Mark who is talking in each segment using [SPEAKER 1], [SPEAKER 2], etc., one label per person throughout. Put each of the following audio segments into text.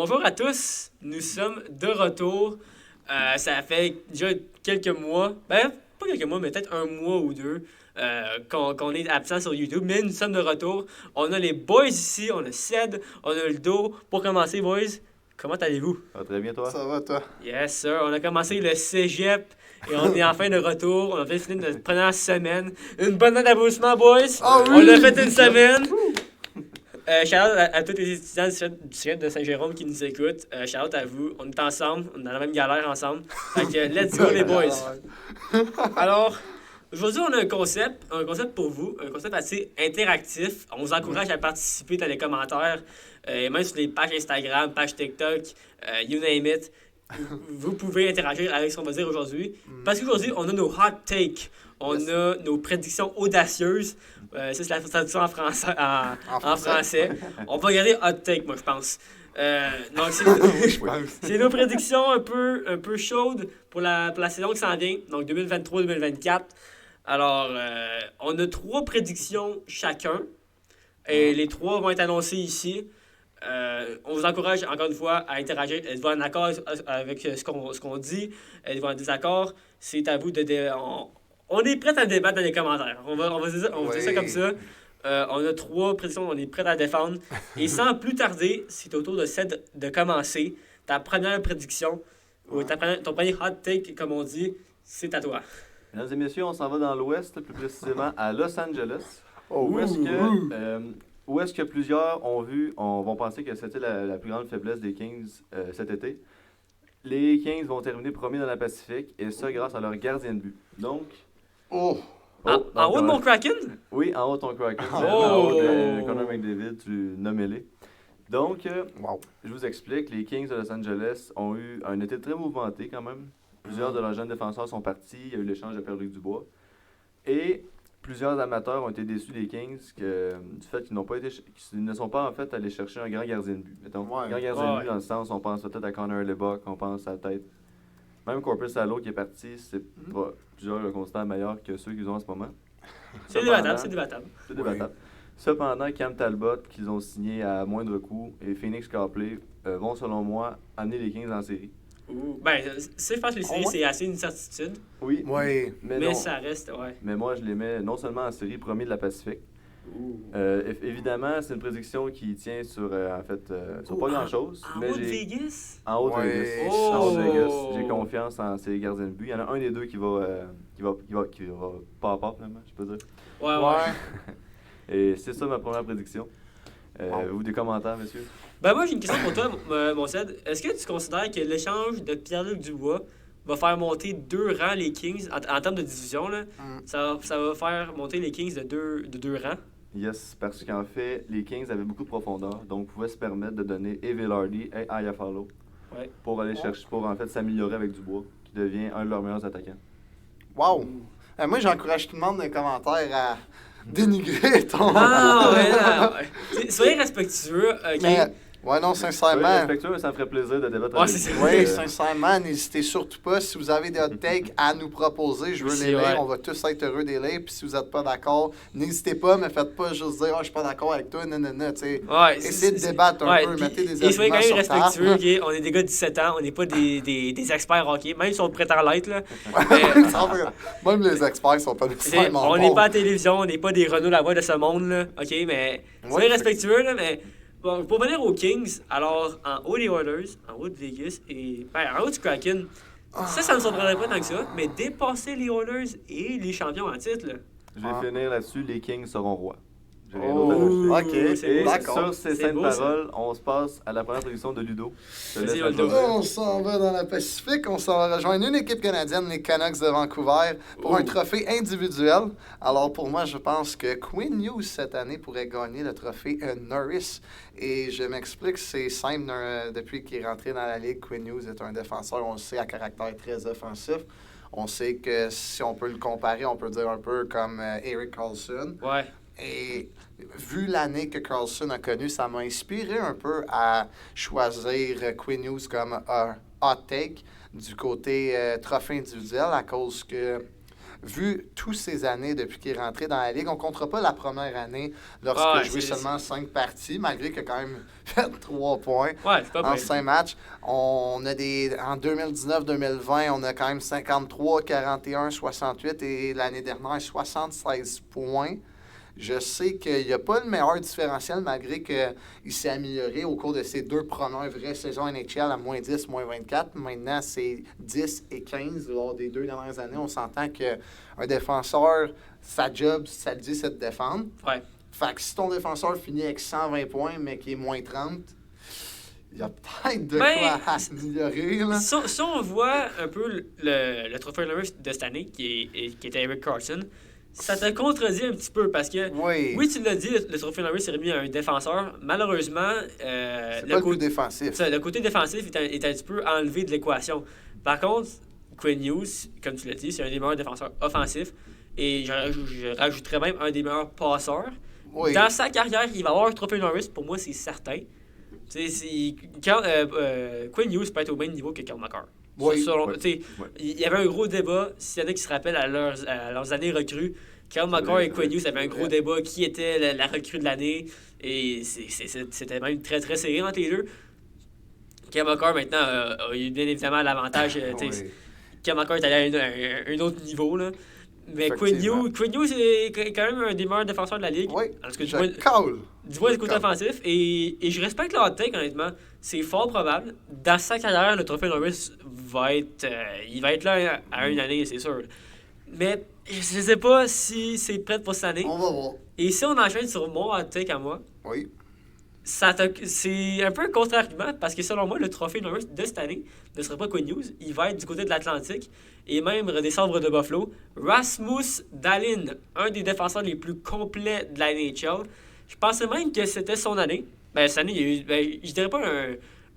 [SPEAKER 1] Bonjour à tous, nous sommes de retour. Ça fait déjà quelques mois, ben pas quelques mois, mais peut-être un mois ou deux qu'on est absent sur YouTube, mais nous sommes de retour. On a les boys ici, on a Ced, on a le dos. Pour commencer, boys, comment allez-vous?
[SPEAKER 2] Ça va très bien, toi?
[SPEAKER 3] Ça va, toi?
[SPEAKER 1] Yes, sir. On a commencé le cégep et on est enfin de retour. On a fait finir notre première semaine. Une bonne note d'applaudissement, boys.
[SPEAKER 3] Ah
[SPEAKER 1] On
[SPEAKER 3] oui!
[SPEAKER 1] a fait une semaine. Shout-out à tous les étudiants du cégep de Saint-Jérôme qui nous écoutent. Shout out à vous. On est ensemble. On est dans la même galère ensemble. Fait que let's go, les boys. Alors, aujourd'hui, on a un concept pour vous, un concept assez interactif. On vous encourage à participer dans les commentaires, et même sur les pages Instagram, pages TikTok, you name it. Vous pouvez interagir avec ce qu'on va dire aujourd'hui. Parce qu'aujourd'hui, on a nos hot takes. On a nos prédictions audacieuses. Ça, c'est la traduction en français. On va regarder hot take, moi, je pense. Donc, c'est nos prédictions un peu chaudes pour la saison qui s'en vient, donc 2023-2024. Alors, on a 3 prédictions chacun. Et les 3 vont être annoncées ici. On vous encourage, encore une fois, à interagir. Êtes-vous en accord avec ce qu'on dit? Êtes-vous en désaccord? C'est à vous de... On est prêt à débattre dans les commentaires. On va dire ça comme ça. On a 3 prédictions, on est prêt à défendre. Et sans plus tarder, c'est au tour de Ced de commencer. Ta première prédiction, ou ton premier hot take, comme on dit, c'est à toi.
[SPEAKER 2] Mesdames et messieurs, on s'en va dans l'Ouest, plus précisément à Los Angeles.
[SPEAKER 3] Oh,
[SPEAKER 2] Où est-ce que plusieurs vont penser que c'était la plus grande faiblesse des Kings cet été? Les Kings vont terminer premiers dans la Pacifique, et ça grâce à leur gardien de but. Donc...
[SPEAKER 3] Oh!
[SPEAKER 1] En haut de mon Kraken?
[SPEAKER 2] Oui, en haut de ton Kraken.
[SPEAKER 1] Oh!
[SPEAKER 2] En haut de Connor McDavid, tu nommez-les. Donc,
[SPEAKER 3] Wow.
[SPEAKER 2] je vous explique, les Kings de Los Angeles ont eu un été très mouvementé quand même. Plusieurs de leurs jeunes défenseurs sont partis, il y a eu l'échange de Pierre-Luc Dubois. Et plusieurs amateurs ont été déçus des Kings du fait qu'ils ne sont pas en fait allés chercher un grand gardien de but. Mettons,
[SPEAKER 3] Ouais.
[SPEAKER 2] un grand gardien de but dans le sens, on pense peut-être à Connor Lebock, on pense à peut-être... Même Corpus Salo qui est parti, c'est pas plusieurs le considèrent meilleur que ceux qu'ils ont en ce moment.
[SPEAKER 1] C'est débattable.
[SPEAKER 2] C'est débattable. Cependant, Cam Talbot, qu'ils ont signé à moindre coût, et Phoenix Copley vont, selon moi, amener les Kings en série.
[SPEAKER 1] Ben, je pense que les séries, c'est assez une certitude.
[SPEAKER 2] Oui,
[SPEAKER 3] Oui.
[SPEAKER 1] Mais
[SPEAKER 2] non.
[SPEAKER 1] ça reste, ouais.
[SPEAKER 2] Mais moi, je les mets non seulement en série premier de la Pacifique. Évidemment, c'est une prédiction qui tient sur, sur pas grand-chose.
[SPEAKER 1] En haut de Vegas?
[SPEAKER 2] En haut de
[SPEAKER 3] Ouais.
[SPEAKER 2] Vegas.
[SPEAKER 1] Oh!
[SPEAKER 2] En haut de Vegas. J'ai confiance en ces gardiens de but. Il y en a un des deux qui va pas à part, finalement, je peux dire.
[SPEAKER 1] Ouais.
[SPEAKER 2] Et c'est ça ma première prédiction. Vous, des commentaires, messieurs?
[SPEAKER 1] Ben moi, j'ai une question pour toi, mon Ced. Est-ce que tu considères que l'échange de Pierre-Luc Dubois va faire monter 2 rangs les Kings, en termes de division, là, ça va faire monter les Kings de deux rangs?
[SPEAKER 2] Yes, parce qu'en fait, les Kings avaient beaucoup de profondeur, donc pouvaient se permettre de donner Evelardi et Iafallo pour aller chercher, pour en fait s'améliorer avec Dubois, qui devient un de leurs meilleurs attaquants.
[SPEAKER 3] Wow! Moi, j'encourage tout le monde dans les commentaires à dénigrer ton...
[SPEAKER 1] Ouais. Soyez respectueux, OK?
[SPEAKER 3] Mais, non,
[SPEAKER 2] Soyez
[SPEAKER 3] sincèrement...
[SPEAKER 2] respectueux, mais ça me ferait plaisir de débattre
[SPEAKER 1] Ouais,
[SPEAKER 2] avec
[SPEAKER 1] c'est
[SPEAKER 2] vous.
[SPEAKER 1] ça.
[SPEAKER 3] Oui, sincèrement, n'hésitez surtout pas. Si vous avez des hot takes à nous proposer, je veux
[SPEAKER 1] C'est
[SPEAKER 3] les lire.
[SPEAKER 1] vrai.
[SPEAKER 3] On va tous être heureux de les lire. Puis si vous n'êtes pas d'accord, n'hésitez pas, mais faites pas juste dire « je suis pas d'accord avec toi, non. » Essayez de débattre un peu, mettez des
[SPEAKER 1] Et soyez quand
[SPEAKER 3] arguments
[SPEAKER 1] même
[SPEAKER 3] sur
[SPEAKER 1] respectueux,
[SPEAKER 3] table.
[SPEAKER 1] OK? On est des gars de 17 ans, on n'est pas des experts hockey, même si on prétend l'être, là.
[SPEAKER 3] Même les experts sont pas nécessairement
[SPEAKER 1] On
[SPEAKER 3] bons.
[SPEAKER 1] n'est pas à la télévision, on n'est pas des Renaud Lavoie de ce monde, là. OK, mais soyez respectueux, là, mais... Bon, pour venir aux Kings, alors, en haut des Oilers, en haut de Vegas et... en haut du Kraken, ça me surprendrait pas tant que ça, mais dépasser les Oilers et les champions en titre, là.
[SPEAKER 2] Je vais finir là-dessus, les Kings seront rois. J'ai rien
[SPEAKER 3] Oh,
[SPEAKER 2] d'autre à ajouter.
[SPEAKER 3] ok,
[SPEAKER 1] c'est
[SPEAKER 2] Et
[SPEAKER 1] beau,
[SPEAKER 3] d'accord.
[SPEAKER 2] sur ces
[SPEAKER 1] C'est
[SPEAKER 2] saintes
[SPEAKER 1] beau, ça.
[SPEAKER 2] paroles, on se passe à la première prédiction de Ludo. Je te laisse
[SPEAKER 1] Vas-y,
[SPEAKER 2] la
[SPEAKER 1] Ludo.
[SPEAKER 2] choisir.
[SPEAKER 3] On s'en va dans la Pacifique, on s'en va rejoindre une équipe canadienne, les Canucks de Vancouver, pour un trophée individuel. Alors pour moi, je pense que Quinn Hughes cette année pourrait gagner le trophée Norris. Et je m'explique, c'est simple, depuis qu'il est rentré dans la Ligue, Quinn Hughes est un défenseur, on le sait, à caractère très offensif. On sait que si on peut le comparer, on peut dire un peu comme Erik Karlsson.
[SPEAKER 1] Ouais.
[SPEAKER 3] Et vu l'année que Karlsson a connue, ça m'a inspiré un peu à choisir Quinn Hughes comme un hot take du côté trophée individuel à cause que vu toutes ces années depuis qu'il est rentré dans la Ligue. On ne comptera pas la première année lorsqu'il a joué seulement 5 parties, malgré qu'il a quand même fait 3 points en 5 matchs. On a en 2019-2020, on a quand même 53, 41, 68 et l'année dernière, 76 points. Je sais qu'il n'y a pas le meilleur différentiel, malgré qu'il s'est amélioré au cours de ses 2 premières vraies saisons NHL à moins 10, moins 24. Maintenant, c'est 10 et 15 lors des 2 dernières années. On s'entend qu'un défenseur, sa job, ça le dit, c'est de défendre.
[SPEAKER 1] Ouais.
[SPEAKER 3] Fait que si ton défenseur finit avec 120 points, mais qui est moins 30, il y a peut-être de quoi améliorer. Là.
[SPEAKER 1] Si on voit un peu le trophée Norris de cette année, qui était Erik Karlsson, ça te contredit un petit peu parce que, oui tu l'as dit, le trophée Norris s'est remis à un défenseur. Malheureusement,
[SPEAKER 3] le côté défensif.
[SPEAKER 1] Le côté défensif est un petit peu enlevé de l'équation. Par contre, Quinn Hughes, comme tu l'as dit, c'est un des meilleurs défenseurs offensifs et je rajouterais même un des meilleurs passeurs. Oui. Dans sa carrière, il va avoir un trophée Norris, pour moi, c'est certain. Quinn Hughes peut être au même niveau que Cale Makar.
[SPEAKER 3] Oui.
[SPEAKER 1] Il y avait un gros débat, s'il y en a qui se rappellent à leurs années recrues, Cale Makar et Quinn Hughes avaient un gros débat qui était la recrue de l'année. Et c'était même très très serré entre les deux. Cale Makar maintenant a eu bien évidemment l'avantage. Cale Makar est allé à un autre niveau. Là. Mais Quinn Hughes est quand même un des meilleurs défenseurs de la Ligue.
[SPEAKER 3] Oui,
[SPEAKER 1] du moins du côté offensif. Et je respecte leur take, honnêtement. C'est fort probable. Dans sa carrière, le trophée Norris il va être là à une année, c'est sûr. Mais je sais pas si c'est prêt pour cette année.
[SPEAKER 3] On va voir.
[SPEAKER 1] Et si on enchaîne sur mon hot take à moi, c'est un peu un contre-argument parce que selon moi, le trophée Norris de cette année ne sera pas Quinn Hughes. Il va être du côté de l'Atlantique et même des Sabres de Buffalo. Rasmus Dahlin, un des défenseurs les plus complets de la NHL. Je pensais même que c'était son année. Cette année, il y a eu, je dirais pas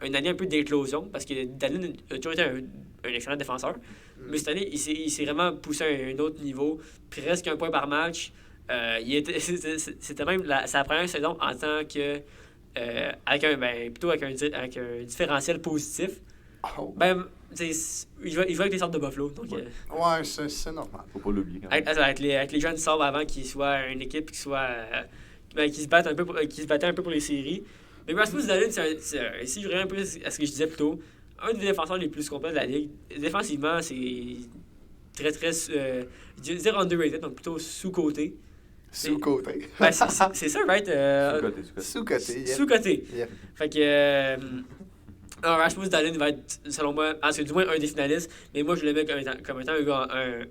[SPEAKER 1] une année un peu d'éclosion parce que Dahlin a toujours été un excellent défenseur. Mais cette année, il s'est vraiment poussé à un autre niveau, presque 1 point par match. C'était même sa première saison en tant que avec un différentiel positif.
[SPEAKER 3] Oh.
[SPEAKER 1] Il va avec les sortes de Buffalo. Donc,
[SPEAKER 3] c'est normal.
[SPEAKER 2] Faut pas l'oublier.
[SPEAKER 1] Avec les jeunes Sabres avant qu'ils soient une équipe qui se battent qui se battait un peu pour les séries. Mais Rasmus Dahlin, si je reviens un peu à ce que je disais plus tôt, un des défenseurs les plus complets de la Ligue. Défensivement, c'est très, très, je veux dire underrated, donc plutôt sous-côté.
[SPEAKER 3] Sous-côté.
[SPEAKER 1] C'est ça, right?
[SPEAKER 3] Sous-côté.
[SPEAKER 1] Sous-côté.
[SPEAKER 3] Yeah.
[SPEAKER 1] Fait que Rasmus Dahlin va être, selon moi, c'est du moins un des finalistes, mais moi je le mets comme étant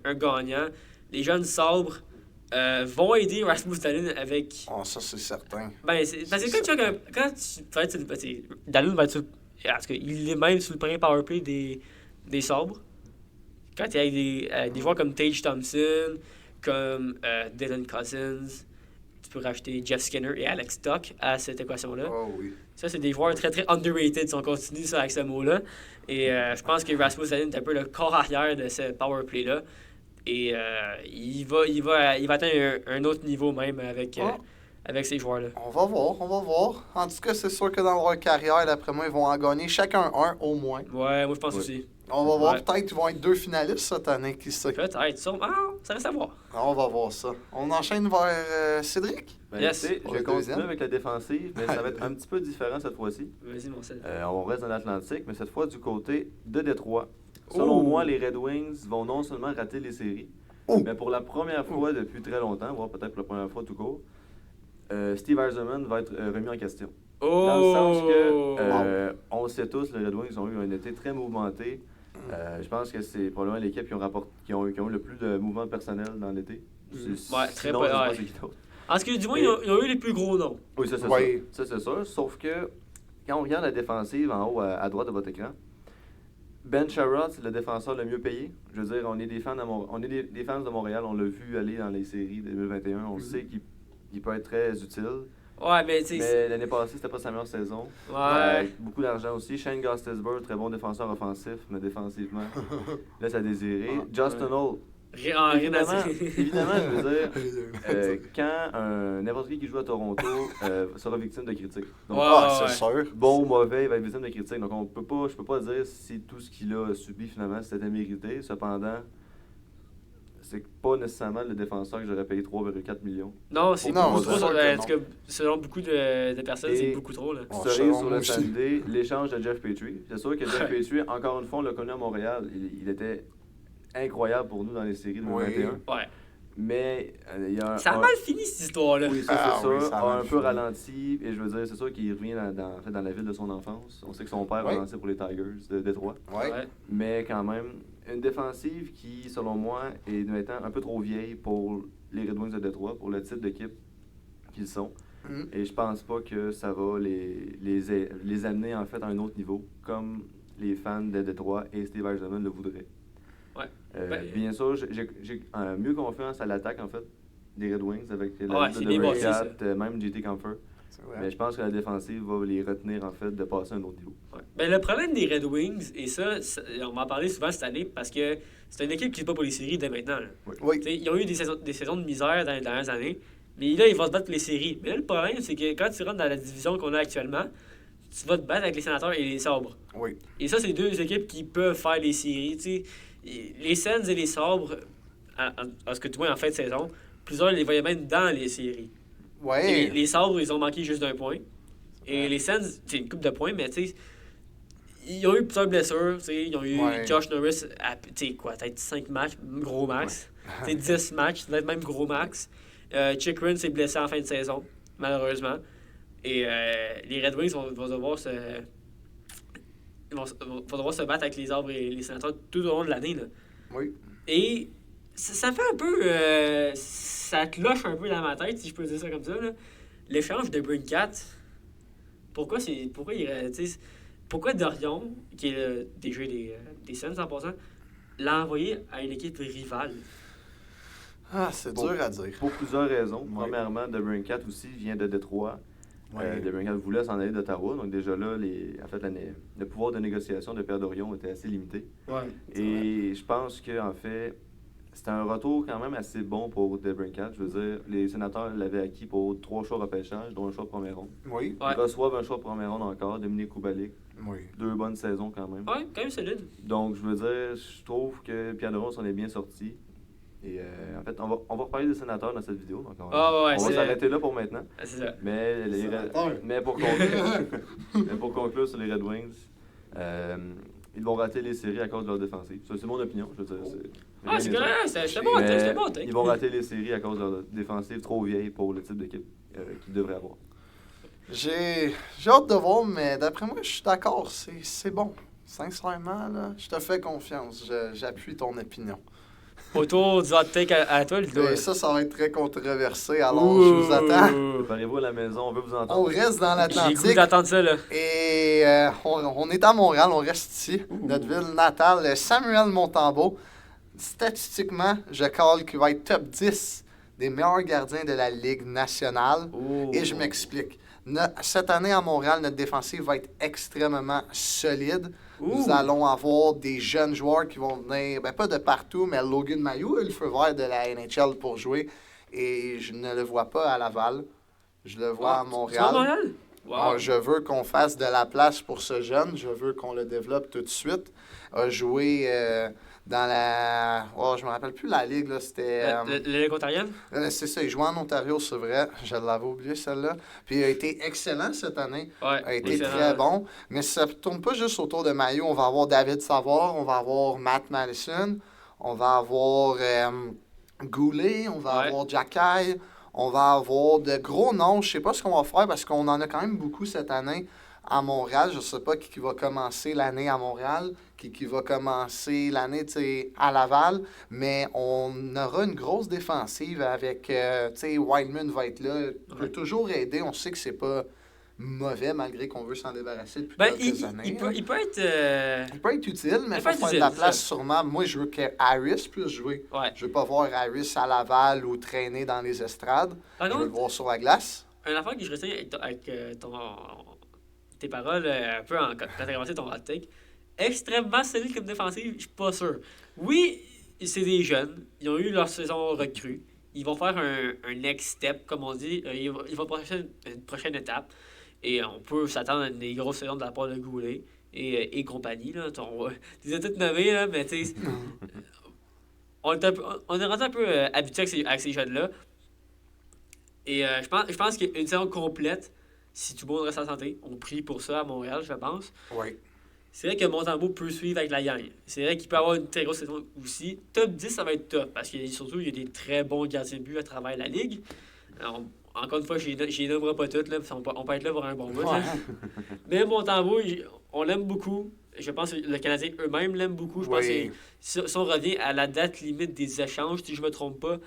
[SPEAKER 1] un gagnant. Les jeunes Sabres vont aider Rasmus Dahlin avec.
[SPEAKER 3] Oh, ça c'est certain.
[SPEAKER 1] Parce que quand tu vas être Dahlin va être sur. En tout cas, il est même sur le premier powerplay des Sabres. Quand tu es avec des joueurs comme Tage Thompson, comme Dylan Cousins, tu peux rajouter Jeff Skinner et Alex Tuch à cette équation-là.
[SPEAKER 3] Oh oui.
[SPEAKER 1] Ça, c'est des joueurs très, très underrated si on continue ça avec ce mot-là. Et je pense que Rasmus Dahlin est un peu le corps arrière de ce powerplay-là. Et il va atteindre un autre niveau même avec ces joueurs-là.
[SPEAKER 3] On va voir. En tout cas, c'est sûr que dans leur carrière, d'après moi, ils vont en gagner chacun un au moins.
[SPEAKER 1] Ouais, moi je pense aussi.
[SPEAKER 3] On va voir, peut-être qu'ils vont être 2 finalistes cette année, qui sait.
[SPEAKER 1] Peut-être, ça reste à voir.
[SPEAKER 3] On va voir ça. On enchaîne vers Cédric?
[SPEAKER 1] Yes.
[SPEAKER 2] Je vais continuer avec la défensive, mais ça va être un petit peu différent cette fois-ci.
[SPEAKER 1] Vas-y, mon Cédric.
[SPEAKER 2] On reste dans l'Atlantique, mais cette fois du côté de Détroit. Selon moi, les Red Wings vont non seulement rater les séries, mais pour la première fois depuis très longtemps, voire peut-être pour la première fois tout court, Steve Yzerman va être remis en question. Dans le sens que, on le sait tous, les Red Wings ont eu un été très mouvementé. Je pense que c'est probablement l'équipe qui ont eu le plus de mouvements personnels dans l'été.
[SPEAKER 1] Très peu. En ce que du moins, ils ont eu les plus gros noms.
[SPEAKER 2] Oui, ça c'est sûr. Ça c'est sûr. Sauf que quand on regarde la défensive en haut à droite de votre écran, Ben Sherrod, c'est le défenseur le mieux payé. Je veux dire, on est des fans de Montréal. On l'a vu aller dans les séries 2021. On sait qu'il peut être très utile.
[SPEAKER 1] Ouais, mais
[SPEAKER 2] l'année passée, c'était pas sa meilleure saison.
[SPEAKER 1] Ouais.
[SPEAKER 2] Beaucoup d'argent aussi. Shane Gostisbehere, très bon défenseur offensif, mais défensivement, laisse à désirer. Justin Holl. Évidemment, je veux dire, quand n'importe qui joue à Toronto sera victime de critiques. Donc,
[SPEAKER 3] c'est sûr.
[SPEAKER 2] Bon ou mauvais, il va être victime de critiques. Donc, je peux pas dire si tout ce qu'il a subi finalement c'était mérité. Cependant, c'est pas nécessairement le défenseur que j'aurais payé 3,4 millions.
[SPEAKER 1] Non, c'est
[SPEAKER 3] Non,
[SPEAKER 1] beaucoup
[SPEAKER 3] c'est
[SPEAKER 1] trop.
[SPEAKER 3] sûr que
[SPEAKER 1] En tout cas, selon beaucoup de personnes,
[SPEAKER 2] Et-
[SPEAKER 1] c'est beaucoup trop. Là.
[SPEAKER 3] Oh,
[SPEAKER 2] Cerise
[SPEAKER 3] selon
[SPEAKER 2] sur
[SPEAKER 3] moi
[SPEAKER 2] le
[SPEAKER 3] aussi.
[SPEAKER 2] Sunday, l'échange de Jeff Petrie. C'est sûr que Jeff Petrie, encore une fois, on l'a connu à Montréal. Il était incroyable pour nous dans les séries de
[SPEAKER 3] Oui.
[SPEAKER 2] 2021.
[SPEAKER 1] Ouais.
[SPEAKER 2] Mais il y a
[SPEAKER 1] Ça a mal fini, cette histoire-là.
[SPEAKER 2] Oui, ça,
[SPEAKER 3] Ah
[SPEAKER 2] c'est
[SPEAKER 3] oui,
[SPEAKER 2] sûr.
[SPEAKER 3] ça a
[SPEAKER 2] A
[SPEAKER 3] mal
[SPEAKER 2] un peu
[SPEAKER 3] fini.
[SPEAKER 2] ralenti. Et je veux dire, c'est sûr qu'il revient en fait, dans la ville de son enfance. On sait que son père
[SPEAKER 3] Oui.
[SPEAKER 2] a lancé pour les Tigers de Détroit.
[SPEAKER 3] Ouais.
[SPEAKER 2] Mais quand même, une défensive qui, selon moi, est maintenant un peu trop vieille pour les Red Wings de Détroit, pour le type d'équipe qu'ils sont.
[SPEAKER 3] Mm.
[SPEAKER 2] Et je pense pas que ça va les amener en fait à un autre niveau, comme les fans de Détroit et Steve Eisenman le voudraient.
[SPEAKER 1] Ouais.
[SPEAKER 2] Bien sûr, j'ai mieux confiance à l'attaque en fait des Red Wings avec la
[SPEAKER 1] Ouais,
[SPEAKER 2] lutte
[SPEAKER 1] c'est
[SPEAKER 2] de
[SPEAKER 1] bien
[SPEAKER 2] Brad
[SPEAKER 1] bâti,
[SPEAKER 2] Cat,
[SPEAKER 1] ça.
[SPEAKER 2] même JT Comfort.
[SPEAKER 3] C'est vrai.
[SPEAKER 2] Mais je pense que la défensive va les retenir en fait de passer à un autre niveau.
[SPEAKER 1] Ouais. Ben, le problème des Red Wings, et ça, on va en parler souvent cette année parce que c'est une équipe qui ne pas pour les séries dès maintenant. Là.
[SPEAKER 3] Oui.
[SPEAKER 1] T'sais, ils ont eu des saisons de misère dans les dernières années, mais là, ils vont se battre pour les séries. Mais là, le problème, c'est que quand tu rentres dans la division qu'on a actuellement, tu vas te battre avec les Sénateurs et les Sabres.
[SPEAKER 3] Oui.
[SPEAKER 1] Et ça, c'est deux équipes qui peuvent faire les séries. T'sais. Les Sens et les Sabres, à ce que tu vois en fin de saison, plusieurs les voyaient même dans les séries.
[SPEAKER 3] Ouais.
[SPEAKER 1] Les Sabres, ils ont manqué juste d'un point. Et
[SPEAKER 3] Ouais.
[SPEAKER 1] les Sens, c'est une coupe de points, mais tu sais, ils ont eu plusieurs blessures. T'sais, ils ont eu
[SPEAKER 3] Ouais.
[SPEAKER 1] Josh Norris à peut-être 5 matchs, gros max. Ouais. 10 matchs, peut-être même gros max. Chikrin s'est blessé en fin de saison, malheureusement. Et les Red Wings vont devoir vont devoir se battre avec les Sabres et les Sénateurs tout au long de l'année. Là.
[SPEAKER 3] Oui.
[SPEAKER 1] Et ça fait un peu. Ça cloche un peu dans ma tête, si je peux dire ça comme ça. Là. L'échange de Brinkat, pourquoi Dorion, qui est le DG des Sens en passant, l'a envoyé à une équipe rivale?
[SPEAKER 3] Ah, c'est
[SPEAKER 2] Bon.
[SPEAKER 3] dur à dire.
[SPEAKER 2] Pour plusieurs raisons.
[SPEAKER 3] Ouais.
[SPEAKER 2] Premièrement, DeBrincat aussi vient de Détroit.
[SPEAKER 3] Ouais.
[SPEAKER 2] DeBrincat voulait s'en aller d'Ottawa. Donc déjà là, le pouvoir de négociation de Pierre Dorion était assez limité.
[SPEAKER 1] Ouais.
[SPEAKER 2] Et je pense qu'en fait, c'était un retour quand même assez bon pour DeBrincat. Je veux dire, les Sénateurs l'avaient acquis pour 3 choix repêchage, dont un choix de première ronde.
[SPEAKER 3] Oui.
[SPEAKER 1] Ouais.
[SPEAKER 2] Ils reçoivent un choix de première ronde encore, Dominique Kubalik.
[SPEAKER 3] Oui.
[SPEAKER 2] 2 bonnes saisons quand même.
[SPEAKER 1] Ouais, quand même solide.
[SPEAKER 2] Donc, je veux dire, je trouve que Pierre Dorion s'en est bien sorti. Et en fait, on va reparler des Sénateurs dans cette vidéo. Donc on va
[SPEAKER 1] c'est-
[SPEAKER 2] s'arrêter là pour maintenant.
[SPEAKER 1] C'est ça.
[SPEAKER 2] Mais pour conclure sur les Red Wings, ils vont rater les séries à cause de leur défensive. Ça, c'est mon opinion. Je veux dire,
[SPEAKER 1] Ah, c'est correct, c'était bon,
[SPEAKER 2] Mais
[SPEAKER 1] c'était bon.
[SPEAKER 2] ils vont rater les séries à cause de leur défensive trop vieille pour le type d'équipe qu'ils devraient avoir.
[SPEAKER 3] J'ai hâte de voir, mais d'après moi, je suis d'accord. C'est bon. Sincèrement, là, je te fais confiance. J'appuie ton opinion.
[SPEAKER 1] Autour du hot take à toi, Ludo.
[SPEAKER 3] Et ça va être très controversé. Alors, je vous attends.
[SPEAKER 2] Préparez-vous à la maison, on veut vous
[SPEAKER 3] On
[SPEAKER 2] entendre.
[SPEAKER 3] reste dans
[SPEAKER 1] J'ai le goût
[SPEAKER 3] l'Atlantique.
[SPEAKER 1] d'entendre ça, là.
[SPEAKER 3] Et on est à Montréal, on reste ici, notre ville natale. Samuel Montembeault, statistiquement, je cale qu'il va être top 10 des meilleurs gardiens de la Ligue nationale. Et je m'explique. Cette année à Montréal, notre défensive va être extrêmement solide. Nous allons avoir des jeunes joueurs qui vont venir, pas de partout, mais Logan Mailloux, le feu vert de la NHL pour jouer. Et je ne le vois pas à Laval. Je le vois à Montréal.
[SPEAKER 1] Tu vas à Montréal? Wow.
[SPEAKER 3] Alors, je veux qu'on fasse de la place pour ce jeune. Je veux qu'on le développe tout de suite. A joué dans la... Oh, je me rappelle plus la ligue, là. C'était...
[SPEAKER 1] La Ligue ontarienne?
[SPEAKER 3] C'est ça, il jouait en Ontario, c'est vrai. Je l'avais oublié, celle-là. Puis il a été excellent cette année.
[SPEAKER 1] Ouais.
[SPEAKER 3] A été
[SPEAKER 1] excellent.
[SPEAKER 3] très bon. Mais ça ne tourne pas juste autour de Maillot. On va avoir David Savard, on va avoir Matt Madison, on va avoir Goulet, on va avoir Jacky, on va avoir de gros noms. Je sais pas ce qu'on va faire parce qu'on en a quand même beaucoup cette année à Montréal. Je sais pas qui va commencer l'année à Montréal, qui va commencer l'année à Laval, mais on aura une grosse défensive avec, Wildman va être là, il peut toujours aider. On sait que c'est pas mauvais malgré qu'on veut s'en débarrasser depuis quelques années.
[SPEAKER 1] Il peut être...
[SPEAKER 3] Il peut être utile, mais il faut faire de la place sûrement. Moi, je veux que Harris puisse jouer.
[SPEAKER 1] Ouais.
[SPEAKER 3] Je veux pas voir Harris à Laval ou traîner dans les estrades.
[SPEAKER 1] Ah
[SPEAKER 3] Je
[SPEAKER 1] non,
[SPEAKER 3] veux le voir sur la glace.
[SPEAKER 1] une affaire que je restais avec tes paroles, un peu quand tu as commencé ton hot take, extrêmement solide comme défensive, je suis pas sûr. Oui, c'est des jeunes, ils ont eu leur saison recrue, ils vont faire un next step, comme on dit, ils vont passer une prochaine étape, et on peut s'attendre à des grosses saisons de la part de Goulet et compagnie. Là, tu les as toutes nommées, là, mais tu sais, on est rendu un peu habitué avec ces jeunes-là. Et je pense qu'une saison complète, si tout le monde reste en santé, on prie pour ça à Montréal, je pense.
[SPEAKER 3] Oui.
[SPEAKER 1] C'est vrai que Montembeault peut suivre avec la gang. C'est vrai qu'il peut avoir une très grosse saison aussi. Top 10, ça va être top, parce qu'il surtout, il y a des très bons gardiens de but à travers la ligue. Alors, encore une fois, je les nommerai pas toutes, là, parce qu'on peut être là pour un bon bout.
[SPEAKER 3] Ouais.
[SPEAKER 1] Mais Montembeault, on l'aime beaucoup. Je pense que le Canadien eux-mêmes l'aiment beaucoup. Je pense que si on revient à la date limite des échanges, si je me trompe pas,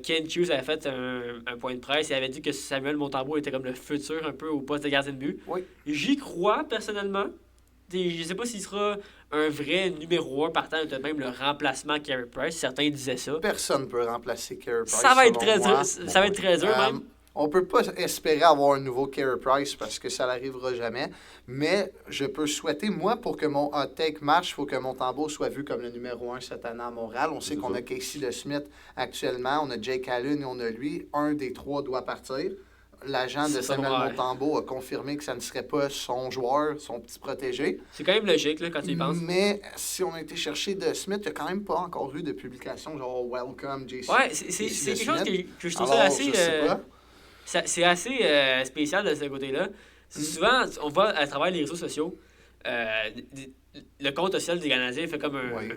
[SPEAKER 1] Ken Hughes avait fait un point de presse et avait dit que Samuel Montembeault était comme le futur un peu au poste de gardien de but.
[SPEAKER 3] Oui.
[SPEAKER 1] J'y crois personnellement. Je sais pas s'il sera un vrai numéro 1 partant de même le remplacement Carey Price. Certains disaient ça.
[SPEAKER 3] Personne ne peut remplacer Carey Price.
[SPEAKER 1] Ça va être
[SPEAKER 3] selon
[SPEAKER 1] très
[SPEAKER 3] moi.
[SPEAKER 1] dur. Ça va être très dur même.
[SPEAKER 3] On peut pas espérer avoir un nouveau Carey Price parce que ça n'arrivera jamais. Mais je peux souhaiter, moi, pour que mon hot take marche, il faut que Montembeault soit vu comme le numéro 1 cette année à Montréal. On sait
[SPEAKER 2] C'est
[SPEAKER 3] qu'on
[SPEAKER 2] ça.
[SPEAKER 3] a Casey DeSmith actuellement, on a Jake Allen et on a lui. Un des trois doit partir. L'agent de
[SPEAKER 1] C'est ça,
[SPEAKER 3] Samuel
[SPEAKER 1] ouais.
[SPEAKER 3] Montembeault a confirmé que ça ne serait pas son joueur, son petit protégé.
[SPEAKER 1] C'est quand même logique là, quand tu y penses.
[SPEAKER 3] Mais si on a été chercher DeSmith, il n'y a quand même pas encore eu de publication genre Welcome, JC.
[SPEAKER 1] Ouais, c'est quelque chose que je trouve ça
[SPEAKER 3] Alors,
[SPEAKER 1] assez.
[SPEAKER 3] je sais pas.
[SPEAKER 1] C'est assez spécial de ce côté-là. Souvent, on voit à travers les réseaux sociaux, le compte officiel des Canadiens fait comme
[SPEAKER 3] Oui.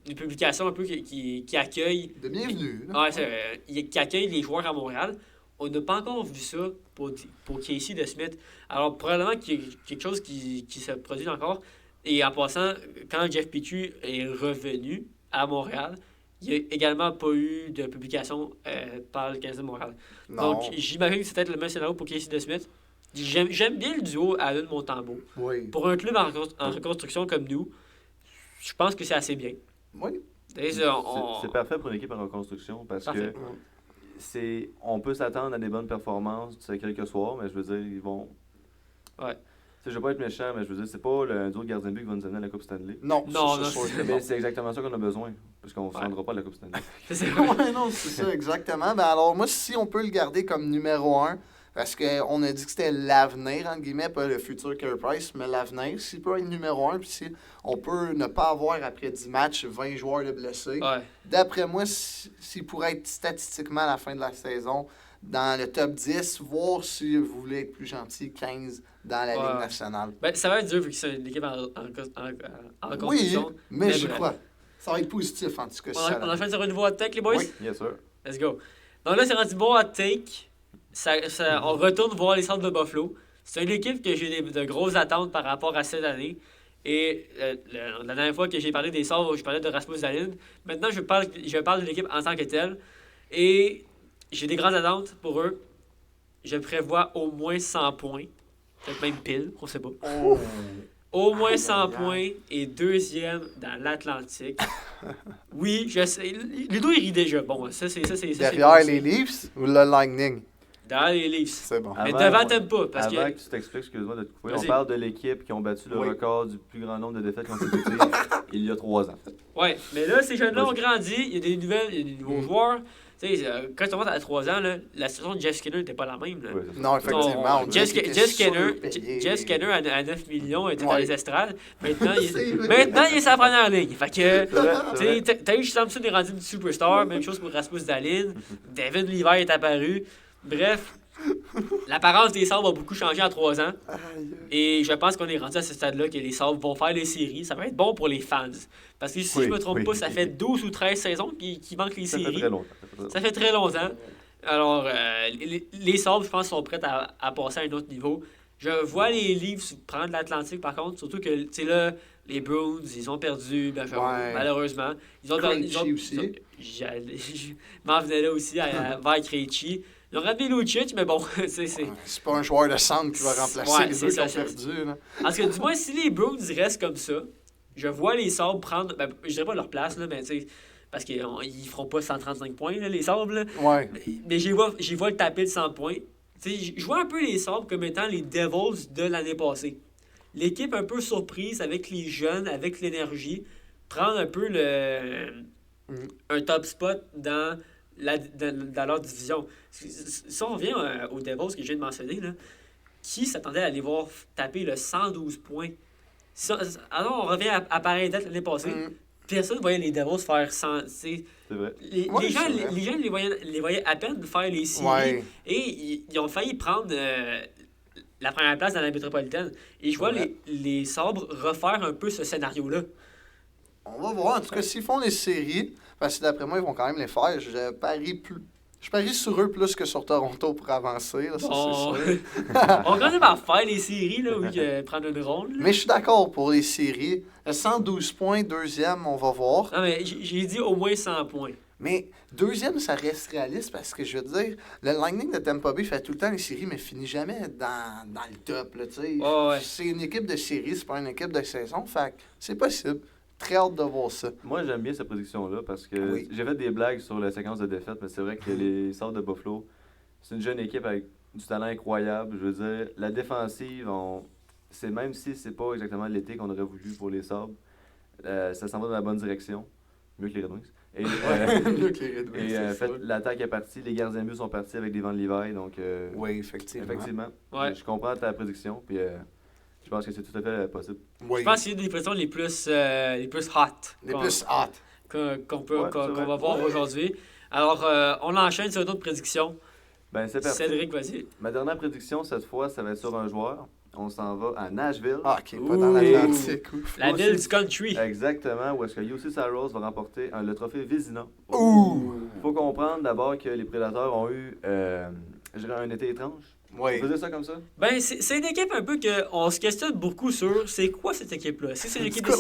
[SPEAKER 1] une publication un peu qui accueille.
[SPEAKER 3] De bienvenue. là.
[SPEAKER 1] Ouais, qui accueille les joueurs à Montréal. On n'a pas encore vu ça pour Casey DeSmith. Alors, probablement qu'il y a quelque chose qui se produit encore. Et en passant, quand Jeff Petrie est revenu à Montréal, il n'y a également pas eu de publication par le Canadien de Montréal.
[SPEAKER 3] Non.
[SPEAKER 1] Donc, j'imagine que c'est peut-être le même scénario pour Casey DeSmith. J'aime bien le duo Allen-Montembeault.
[SPEAKER 3] Oui.
[SPEAKER 1] Pour un club en reconstruction comme nous, je pense que c'est assez bien.
[SPEAKER 3] Oui.
[SPEAKER 2] C'est parfait pour une équipe en reconstruction parce
[SPEAKER 1] Parfait.
[SPEAKER 2] que on peut s'attendre à des bonnes performances quelques soirs, mais je veux dire, ils vont.
[SPEAKER 1] Ouais.
[SPEAKER 2] Tu sais, je veux pas être méchant, mais je veux dire, c'est pas un duo de gardien de but qui va nous amener à la Coupe Stanley.
[SPEAKER 3] Non,
[SPEAKER 1] Non,
[SPEAKER 3] c'est sûr que
[SPEAKER 2] Mais
[SPEAKER 3] non.
[SPEAKER 2] c'est exactement ça qu'on a besoin, parce qu'on ne se
[SPEAKER 1] Ouais.
[SPEAKER 2] rendra pas à la Coupe Stanley.
[SPEAKER 1] C'est
[SPEAKER 3] Ouais, non, c'est ça, exactement. Ben alors, moi, si on peut le garder comme numéro 1, parce qu'on a dit que c'était l'avenir, entre guillemets, pas le futur Carey Price, mais l'avenir. S'il peut être numéro 1, puis si on peut ne pas avoir, après 10 matchs, 20 joueurs de blessés,
[SPEAKER 1] Ouais.
[SPEAKER 3] d'après moi, s'il pourrait être statistiquement à la fin de la saison dans le top 10, voire si vous voulez être plus gentil, 15 dans la
[SPEAKER 1] Ouais.
[SPEAKER 3] Ligue nationale.
[SPEAKER 1] Ben, ça va être dur vu que c'est une équipe en
[SPEAKER 3] Oui,
[SPEAKER 1] reconstruction.
[SPEAKER 3] mais j'y
[SPEAKER 1] bref.
[SPEAKER 3] crois. Ça va être positif, en tout cas. si ça
[SPEAKER 1] On a
[SPEAKER 3] arrive.
[SPEAKER 1] fait sur un nouveau hot take, les boys?
[SPEAKER 3] Oui.
[SPEAKER 2] Yes, sir.
[SPEAKER 1] Let's go. Donc là, c'est rendu bon hot take. On retourne voir les Centres de Buffalo. C'est une équipe que j'ai de grosses attentes par rapport à cette année. Et la dernière fois que j'ai parlé des Sabres, je parlais de Rasmus Dahlin. Maintenant, je parle de l'équipe en tant que telle. Et j'ai des grandes attentes pour eux. Je prévois au moins 100 points. Peut-être même pile, on sait pas.
[SPEAKER 3] Oh.
[SPEAKER 1] Au moins 100
[SPEAKER 3] Aïe, aïe, aïe.
[SPEAKER 1] points et deuxième dans l'Atlantique. Oui, je sais. Ludo, il rit déjà. Bon, ça, c'est
[SPEAKER 3] Derrière
[SPEAKER 1] bon,
[SPEAKER 3] les Leafs ou le Lightning?
[SPEAKER 1] Derrière les Leafs.
[SPEAKER 3] C'est bon.
[SPEAKER 1] Mais
[SPEAKER 2] Avant-
[SPEAKER 1] devant, t'aimes pas. Parce
[SPEAKER 2] Avant
[SPEAKER 1] que.
[SPEAKER 2] que tu t'expliques, excuse-moi de te couper,
[SPEAKER 1] Vas-y.
[SPEAKER 2] on parle de l'équipe qui ont battu le
[SPEAKER 3] Oui.
[SPEAKER 2] record du plus grand nombre de défaites consécutives il y a 3 ans.
[SPEAKER 1] Ouais, mais là, ces jeunes-là ont
[SPEAKER 2] Vas-y.
[SPEAKER 1] grandi. Il y a des nouvelles, il y a des nouveaux joueurs. Tu sais, quand tu remontes à 3 ans, là, la situation de Jeff Skinner n'était pas la même. Là.
[SPEAKER 2] Ouais, c'est ça.
[SPEAKER 3] Non, effectivement. on dirait
[SPEAKER 1] Jeff,
[SPEAKER 3] qu'il était
[SPEAKER 1] Jeff Skinner,
[SPEAKER 3] surpayé.
[SPEAKER 1] Jeff Skinner à 9 millions était dans
[SPEAKER 3] Ouais.
[SPEAKER 1] les estrades. Maintenant,
[SPEAKER 3] C'est vrai.
[SPEAKER 1] maintenant, il est sur la première ligne. Fait que,
[SPEAKER 2] C'est vrai,
[SPEAKER 1] tu
[SPEAKER 2] c'est vrai.
[SPEAKER 1] sais, Tage Thompson est rendu une superstar. Même chose pour Rasmus Dahlin. David Lever est apparu. Bref, l'apparence des Sabres a beaucoup changé en 3 ans.
[SPEAKER 3] Aïe.
[SPEAKER 1] Et je pense qu'on est rendu à ce stade-là que les Sabres vont faire les séries. Ça va être bon pour les fans. Parce que si
[SPEAKER 2] Oui,
[SPEAKER 1] je me trompe
[SPEAKER 2] oui.
[SPEAKER 1] pas, ça fait 12 ou 13 saisons qu'ils manquent les
[SPEAKER 2] Ça fait
[SPEAKER 1] séries.
[SPEAKER 2] très longtemps.
[SPEAKER 1] Ça fait très longtemps. Alors, les Sabres, je pense, sont prêts à passer à un autre niveau. Je vois les Leafs prendre l'Atlantique, par contre. Surtout que, tu sais, là, les Bruins, ils ont perdu,
[SPEAKER 3] Ouais.
[SPEAKER 1] malheureusement. Ils ont perdu.
[SPEAKER 3] Krejci aussi.
[SPEAKER 1] Je m'en venais là aussi vers Krejci. Ils ont ramené Lucic, mais bon, c'est.
[SPEAKER 3] C'est pas un joueur de centre qui va remplacer
[SPEAKER 1] Ouais,
[SPEAKER 3] les
[SPEAKER 1] c'est
[SPEAKER 3] deux qui
[SPEAKER 1] ça,
[SPEAKER 3] ont
[SPEAKER 1] c'est-
[SPEAKER 3] perdu. Là.
[SPEAKER 1] Parce que du moins, si les Bruins restent comme ça, je vois les Sabres prendre. Ben, je dirais pas leur place, là, mais tu sais. Parce qu'ils feront pas 135 points, là, les Sabres. Là.
[SPEAKER 3] Ouais.
[SPEAKER 1] Mais j'y vois le taper de 100 points. Tu sais, je vois un peu les Sabres comme étant les Devils de l'année passée. L'équipe un peu surprise avec les jeunes, avec l'énergie, prendre un peu un top spot dans leur division. Si on revient aux Devils que je viens de mentionner, là, qui s'attendait à aller voir taper le 112 points? Alors, on revient à pareille date l'année passée. personne ne voyait les Devils faire sans.
[SPEAKER 2] C'est vrai.
[SPEAKER 1] Les
[SPEAKER 3] Ouais,
[SPEAKER 1] gens,
[SPEAKER 3] c'est vrai.
[SPEAKER 1] les gens les voyaient à peine faire les séries.
[SPEAKER 3] Ouais.
[SPEAKER 1] Et ils ont failli prendre la première place dans la métropolitaine. Et je vois
[SPEAKER 3] Ouais.
[SPEAKER 1] les Sabres refaire un peu ce scénario-là.
[SPEAKER 3] On va voir. En tout cas, s'ils font les séries, parce que d'après moi, ils vont quand même les faire. Je parie sur eux plus que sur Toronto pour avancer. Là, ça,
[SPEAKER 1] Bon,
[SPEAKER 3] c'est sûr.
[SPEAKER 1] on commence par faire les séries, là, oui, prendre une ronde. là.
[SPEAKER 3] Mais je suis d'accord pour les séries. 112 points, deuxième, on va voir.
[SPEAKER 1] Non, mais j'ai dit au moins 100 points.
[SPEAKER 3] Mais deuxième, ça reste réaliste parce que je veux dire, le Lightning de Tampa Bay fait tout le temps les séries, mais finit jamais dans le top. Là, tu sais.
[SPEAKER 1] Ouais.
[SPEAKER 3] C'est une équipe de série, c'est pas une équipe de saison. Fait que c'est possible. Très hâte de voir ça.
[SPEAKER 2] Moi, j'aime bien cette prédiction-là parce que
[SPEAKER 3] Oui.
[SPEAKER 2] j'ai fait des blagues sur la séquence de défaites, mais c'est vrai que les Sabres de Buffalo, c'est une jeune équipe avec du talent incroyable. Je veux dire, la défensive, c'est même si c'est pas exactement l'été qu'on aurait voulu pour les Sabres, ça s'en va dans la bonne direction. Mieux que les Red Wings. Et,
[SPEAKER 3] Mieux que les Red Wings, c'est
[SPEAKER 2] fait,
[SPEAKER 3] sûr.
[SPEAKER 2] l'attaque est partie, les gardiens de but sont partis avec des vents de Levi, donc
[SPEAKER 3] Oui, effectivement.
[SPEAKER 2] effectivement,
[SPEAKER 1] Ouais.
[SPEAKER 2] je comprends ta prédiction, puis je pense que c'est tout à fait possible.
[SPEAKER 3] Oui.
[SPEAKER 1] Je pense que c'est une des pressions les plus hot
[SPEAKER 3] Les plus hot.
[SPEAKER 1] qu'on
[SPEAKER 2] c'est vrai.
[SPEAKER 1] va voir
[SPEAKER 3] Ouais.
[SPEAKER 1] aujourd'hui. Alors, on enchaîne sur une autre prédiction.
[SPEAKER 2] Ben, c'est parti.
[SPEAKER 1] Cédric, vas-y.
[SPEAKER 2] Ma dernière prédiction, cette fois, ça va être sur un joueur. On s'en va à Nashville.
[SPEAKER 3] Ah, ok, pas dans
[SPEAKER 1] Ouh.
[SPEAKER 3] l'Atlantique. Ouf.
[SPEAKER 1] La
[SPEAKER 2] Aussi.
[SPEAKER 1] ville du country.
[SPEAKER 2] Exactement, où est-ce que UC Saros va remporter le trophée Vézina.
[SPEAKER 3] Ouh!
[SPEAKER 2] Il faut comprendre d'abord que les Prédateurs ont eu, je dirais, un été étrange.
[SPEAKER 3] Oui.
[SPEAKER 2] On faisait ça comme ça?
[SPEAKER 1] Ben, c'est une équipe un peu qu'on se questionne beaucoup sur c'est quoi cette équipe-là? Est-ce que c'est une équipe de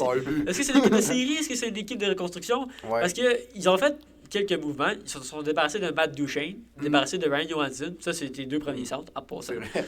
[SPEAKER 1] Est-ce que c'est une équipe de série? Est-ce que c'est une équipe de reconstruction?
[SPEAKER 3] Ouais.
[SPEAKER 1] Parce qu'ils ont fait quelques mouvements. Ils se sont débarrassés d'un Matt Duchesne, débarrassés de Ryan Johansson. Ça, c'était les deux premiers centres, à part ça.
[SPEAKER 3] C'est vrai.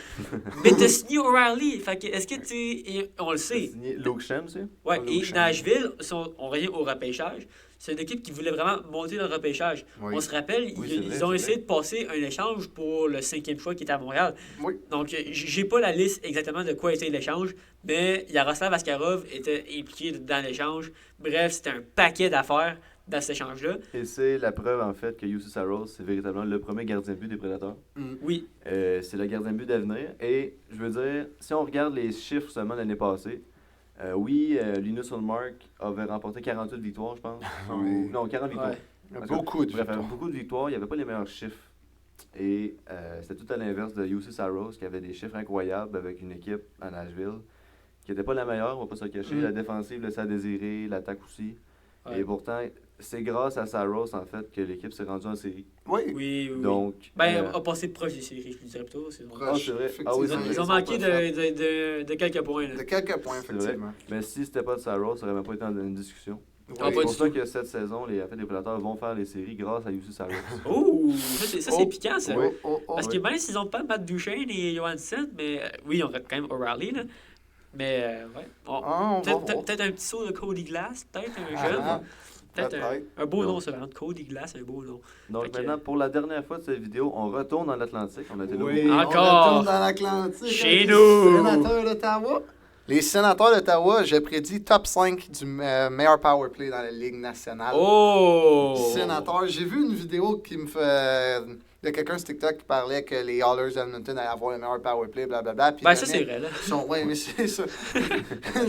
[SPEAKER 1] Mais t'as signé O'Reilly. Fait que, est-ce que tu. Et on le
[SPEAKER 2] C'est
[SPEAKER 1] sait.
[SPEAKER 2] signé Luke Shem, c'est?
[SPEAKER 1] Ouais,
[SPEAKER 3] Luke
[SPEAKER 1] et
[SPEAKER 3] Shem.
[SPEAKER 1] Nashville, on revient au repêchage. C'est une équipe qui voulait vraiment monter dans le repêchage.
[SPEAKER 3] Oui.
[SPEAKER 1] On se rappelle,
[SPEAKER 2] Oui, c'est
[SPEAKER 1] ils
[SPEAKER 2] vrai,
[SPEAKER 1] ont
[SPEAKER 2] c'est
[SPEAKER 1] essayé de passer un échange pour le 5e choix qui était à Montréal.
[SPEAKER 3] Oui.
[SPEAKER 1] Donc, j'ai pas la liste exactement de quoi était l'échange, mais Yaroslav Askarov était impliqué dans l'échange. Bref, c'était un paquet d'affaires dans cet échange-là.
[SPEAKER 2] Et c'est la preuve, en fait, que UC Saros, c'est véritablement le premier gardien de but des Prédateurs.
[SPEAKER 1] Oui,
[SPEAKER 2] C'est le gardien de but d'avenir. Et je veux dire, si on regarde les chiffres seulement de l'année passée, oui, Linus Ullmark avait remporté 48 victoires, je pense.
[SPEAKER 3] Oui.
[SPEAKER 2] Non, 40 victoires.
[SPEAKER 1] ouais.
[SPEAKER 3] Il y a beaucoup de
[SPEAKER 2] Bref,
[SPEAKER 3] victoires.
[SPEAKER 2] beaucoup de victoires. Il n'y avait pas les meilleurs chiffres. Et c'était tout à l'inverse de UC Saros, qui avait des chiffres incroyables avec une équipe à Nashville, qui n'était pas la meilleure, on va pas se le cacher.
[SPEAKER 3] Mm.
[SPEAKER 2] La défensive laissait à désirer, l'attaque aussi.
[SPEAKER 1] Ouais.
[SPEAKER 2] Et pourtant, c'est grâce à Saros, en fait, que l'équipe s'est rendue en série.
[SPEAKER 3] Oui.
[SPEAKER 1] Oui.
[SPEAKER 2] Donc,
[SPEAKER 1] Ben, on a passé proche des séries, je le dirais plutôt.
[SPEAKER 2] Ah, c'est vrai. Ah oui,
[SPEAKER 3] Effectivement,
[SPEAKER 1] Ils ont
[SPEAKER 3] pas
[SPEAKER 1] manqué
[SPEAKER 3] fait.
[SPEAKER 1] de quelques points. Là.
[SPEAKER 3] De quelques points,
[SPEAKER 2] C'est vrai.
[SPEAKER 3] effectivement.
[SPEAKER 2] mais si c'était pas de Saros, ça n'aurait même pas été une discussion.
[SPEAKER 3] Oui.
[SPEAKER 1] Ah,
[SPEAKER 2] C'est
[SPEAKER 1] pas
[SPEAKER 2] pour
[SPEAKER 1] du
[SPEAKER 2] ça
[SPEAKER 1] tout.
[SPEAKER 2] que cette saison, les Prédateurs vont faire les séries grâce à UC Saros.
[SPEAKER 1] Oh, ça c'est
[SPEAKER 3] Oh.
[SPEAKER 1] piquant ça.
[SPEAKER 3] Oh, oh, oh.
[SPEAKER 1] Parce que
[SPEAKER 2] oui.
[SPEAKER 1] même s'ils n'ont pas Matt Duchesne et Johansson, mais oui, ils ont quand même O'Reilly, là. Mais ouais.
[SPEAKER 3] Ah, on va voir.
[SPEAKER 1] Peut-être un petit saut de Cody Glass, peut-être un
[SPEAKER 3] Ah,
[SPEAKER 1] jeune.
[SPEAKER 3] ah.
[SPEAKER 1] Peut-être
[SPEAKER 3] Peut-être.
[SPEAKER 1] un beau
[SPEAKER 2] Non.
[SPEAKER 1] nom, ça, vraiment. Cody Glass, un beau nom.
[SPEAKER 2] Donc
[SPEAKER 1] Fait que-
[SPEAKER 2] maintenant, pour la dernière fois de cette vidéo, on retourne dans l'Atlantique. On était là
[SPEAKER 3] Oui,
[SPEAKER 2] beaucoup.
[SPEAKER 1] Encore.
[SPEAKER 3] on retourne dans l'Atlantique.
[SPEAKER 1] Chez
[SPEAKER 3] avec
[SPEAKER 1] nous.
[SPEAKER 3] Les sénateurs d'Ottawa. Les sénateurs d'Ottawa, j'ai prédit top 5 du meilleur power play dans la Ligue nationale.
[SPEAKER 1] Oh!
[SPEAKER 3] Sénateur, j'ai vu une vidéo qui me fait. De quelqu'un sur TikTok qui parlait que les Oilers d'Edmonton allaient avoir le meilleur power play, blablabla. Puis
[SPEAKER 1] Ben, ça, c'est vrai, là.
[SPEAKER 3] Oui, mais c'est ça. Tu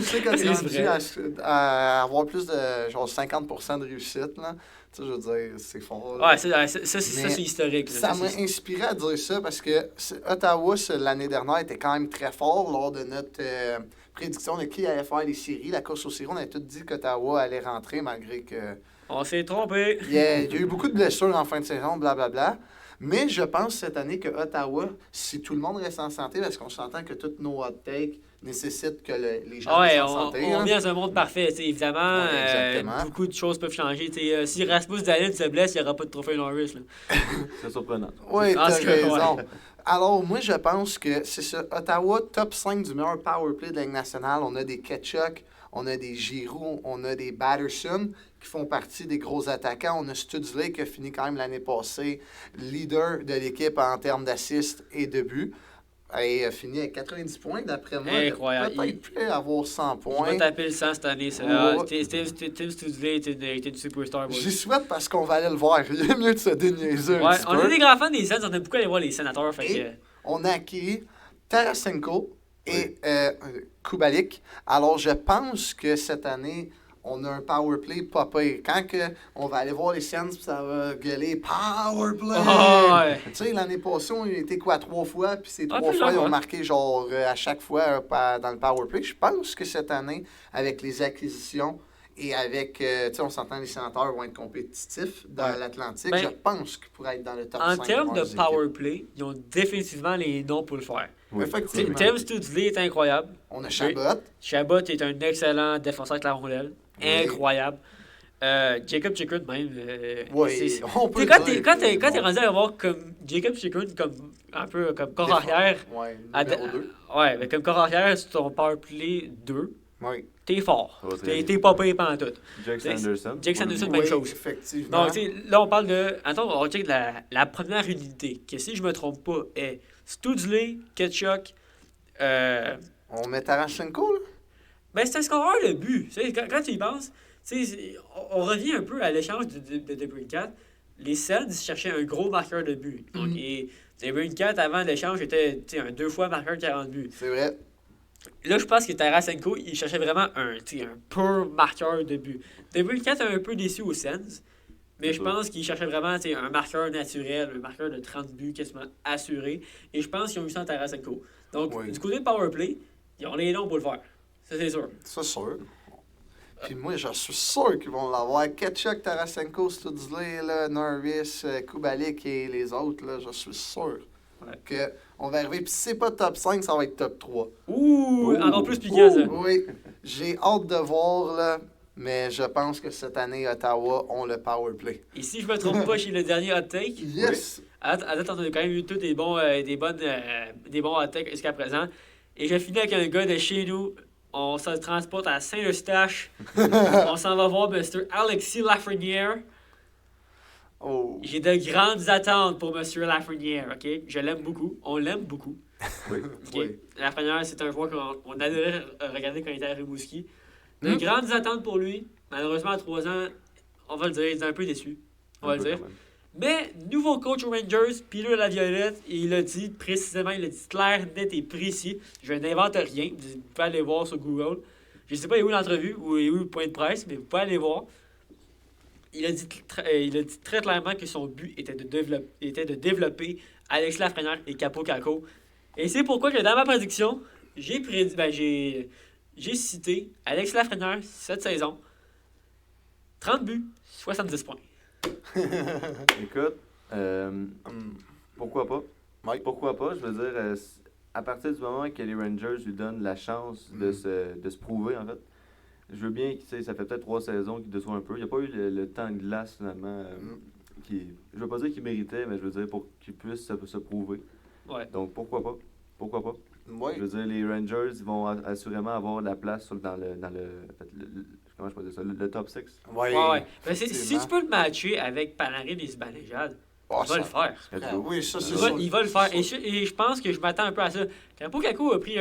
[SPEAKER 3] sais, quand tu
[SPEAKER 1] C'est
[SPEAKER 3] es
[SPEAKER 1] vrai.
[SPEAKER 3] rendu à avoir plus de genre 50% de réussite, là, tu sais, je veux dire, c'est fort. là.
[SPEAKER 1] Ouais, ça, c'est historique. Là.
[SPEAKER 3] Ça m'a
[SPEAKER 1] c'est-
[SPEAKER 3] inspiré à dire ça parce que Ottawa, l'année dernière, était quand même très fort lors de notre prédiction de qui allait faire les séries. La course aux séries, on avait tout dit qu'Ottawa allait rentrer malgré que.
[SPEAKER 1] On s'est trompé.
[SPEAKER 3] Il y a eu beaucoup de blessures en fin de saison, blablabla. Mais je pense cette année que Ottawa, si tout le monde reste en santé, parce qu'on s'entend que tous nos hot takes nécessitent que les gens
[SPEAKER 1] Ah ouais,
[SPEAKER 3] restent en
[SPEAKER 1] on
[SPEAKER 3] santé. hein.
[SPEAKER 1] vient dans un monde parfait. Tu sais, évidemment,
[SPEAKER 3] Ouais, exactement.
[SPEAKER 1] beaucoup de choses peuvent changer. Tu sais, si Rasmus Dahlin se blesse, il n'y aura pas de trophée Norris. Là.
[SPEAKER 2] C'est surprenant.
[SPEAKER 3] Oui,
[SPEAKER 1] Ah,
[SPEAKER 3] t'as
[SPEAKER 1] c'est que-
[SPEAKER 3] raison. Alors, moi, je pense que c'est ça. Ottawa, top 5 du meilleur power play de la Ligue nationale. On a des Ketchuk, on a des Giroux, on a des Batterson qui font partie des gros attaquants. On a Studsley qui a fini quand même l'année passée leader de l'équipe en termes d'assists et de buts. Et a fini avec 90 points, d'après moi.
[SPEAKER 1] Incroyable.
[SPEAKER 3] Peut-être pu avoir 100
[SPEAKER 1] Il va
[SPEAKER 3] points.
[SPEAKER 1] taper le 100 cette année. Ça.
[SPEAKER 3] Ouais.
[SPEAKER 1] Ah, Tim Studley était une superstar. boys.
[SPEAKER 3] J'y souhaite parce qu'on va aller le voir. Il est mieux de se déniaiser un
[SPEAKER 1] Ouais,
[SPEAKER 3] petit
[SPEAKER 1] on
[SPEAKER 3] peu.
[SPEAKER 1] est des grands fans des Sens. On a beaucoup allé voir les sénateurs. Fait
[SPEAKER 3] Et-
[SPEAKER 1] que,
[SPEAKER 3] On a acquis Tarasenko et Kubalik. Alors, je pense que cette année, on a un power play pas pire. Quand on va aller voir les Sens, ça va gueuler power play. Tu sais, l'année passée, on a été 3 fois, puis ces 3 fois, ils ont marqué genre à chaque fois dans le power play. Je pense que cette année, avec les acquisitions et avec, tu sais, on s'entend, les Sénateurs vont être compétitifs dans l'Atlantique. Je pense qu'ils pourraient être dans le top 5.
[SPEAKER 1] En termes de power play, ils ont définitivement les noms pour le faire.
[SPEAKER 3] Oui. Effectivement.
[SPEAKER 1] Tim Studsley est incroyable.
[SPEAKER 3] On a Chabot.
[SPEAKER 1] Chabot est un excellent défenseur avec la rondelle. Incroyable. Jacob Chikrin, même.
[SPEAKER 3] Oui, on peut
[SPEAKER 1] quand t'es rendu à avoir comme Jacob Chikrin comme un peu comme corps arrière.
[SPEAKER 3] Ouais, numéro 2.
[SPEAKER 1] Ouais, mais comme corps arrière sur ton power play 2.
[SPEAKER 3] Oui.
[SPEAKER 1] T'es fort. T'es pas payé pendant tout.
[SPEAKER 2] Jake Sanderson,
[SPEAKER 1] même chose.
[SPEAKER 3] Effectivement.
[SPEAKER 1] Donc, là, on parle de. Attends, on check la première unité, que si je me trompe pas, est Studsley, Ketchuk.
[SPEAKER 3] On met Tarasenko, là?
[SPEAKER 1] Ben, c'est un scoreur de but. Quand tu y penses, on revient un peu à l'échange de DeBrincat. Les Sens cherchaient un gros marqueur de but. Donc, et DeBrincat, avant l'échange, était un 2 fois marqueur de 40 buts.
[SPEAKER 3] C'est vrai.
[SPEAKER 1] Là, je pense que Tarasenko, il cherchait vraiment un pur marqueur de but. DeBrincat est un peu déçu aux Sens, mais je pense qu'il cherchait vraiment un marqueur naturel, un marqueur de 30 buts quasiment assuré. Et je pense qu'ils ont eu ça en Tarasenko. Donc, du côté de Powerplay, ils ont les noms pour le faire. Ça, c'est sûr.
[SPEAKER 3] C'est sûr. Puis moi, je suis sûr qu'ils vont l'avoir. Ketchuk, Tarasenko, Studsley, Norris, Kubalik et les autres, là, je suis sûr qu'on va arriver. Puis si c'est pas top 5, ça va être top 3.
[SPEAKER 1] Ouh! Encore plus piquant, ça.
[SPEAKER 3] Oui. J'ai hâte de voir, là. Mais je pense que cette année, Ottawa ont le power play.
[SPEAKER 1] Et si je me trompe pas, chez le dernier hot take.
[SPEAKER 3] Yes!
[SPEAKER 1] À date, on a quand même eu tous des bons hot takes jusqu'à présent. Et je finis avec un gars de chez nous. On se transporte à Saint-Eustache. On s'en va voir Mr. Alexis Lafrenière.
[SPEAKER 3] Oh.
[SPEAKER 1] J'ai de grandes attentes pour M. Lafrenière, OK? Je l'aime beaucoup. On l'aime beaucoup.
[SPEAKER 2] Oui.
[SPEAKER 1] Okay? Lafrenière, c'est un joueur qu'on adorait regarder quand il était à Rimouski. De grandes attentes pour lui. Malheureusement, à 3 ans, on va le dire, il est un peu déçu. On va le dire. Mais, nouveau coach aux Rangers, Peter Laviolette, il a dit précisément, il a dit clair, net et précis. Je n'invente rien. Vous pouvez aller voir sur Google. Je ne sais pas où l'entrevue ou où le point de presse, mais vous pouvez aller voir. Il a dit très clairement que son but était de développer Alexis Lafrenière et Capo Caco. Et c'est pourquoi que dans ma prédiction, j'ai cité Alexis Lafrenière cette saison. 30 buts, 70 points.
[SPEAKER 2] Écoute, pourquoi pas?
[SPEAKER 3] Mike?
[SPEAKER 2] Pourquoi pas? Je veux dire, à partir du moment que les Rangers lui donnent la chance de se prouver, en fait, je veux bien que ça fait peut-être 3 saisons qu'il déçoit un peu. Il n'y a pas eu le temps de glace, finalement, je veux pas dire qu'il méritait, mais je veux dire pour qu'il puisse se prouver.
[SPEAKER 1] Ouais.
[SPEAKER 2] Donc, pourquoi pas? Pourquoi pas?
[SPEAKER 3] Ouais.
[SPEAKER 2] Je veux dire, les Rangers ils vont assurément avoir la place dans le comment je peux dire ça? Le top 6.
[SPEAKER 3] Ouais.
[SPEAKER 1] Ben, si tu peux le matcher avec Panarin et Zibanejad, il va le faire.
[SPEAKER 3] Oui, ça, c'est
[SPEAKER 1] Il va le faire. Et je pense que je m'attends un peu à ça. Quand Caco a pris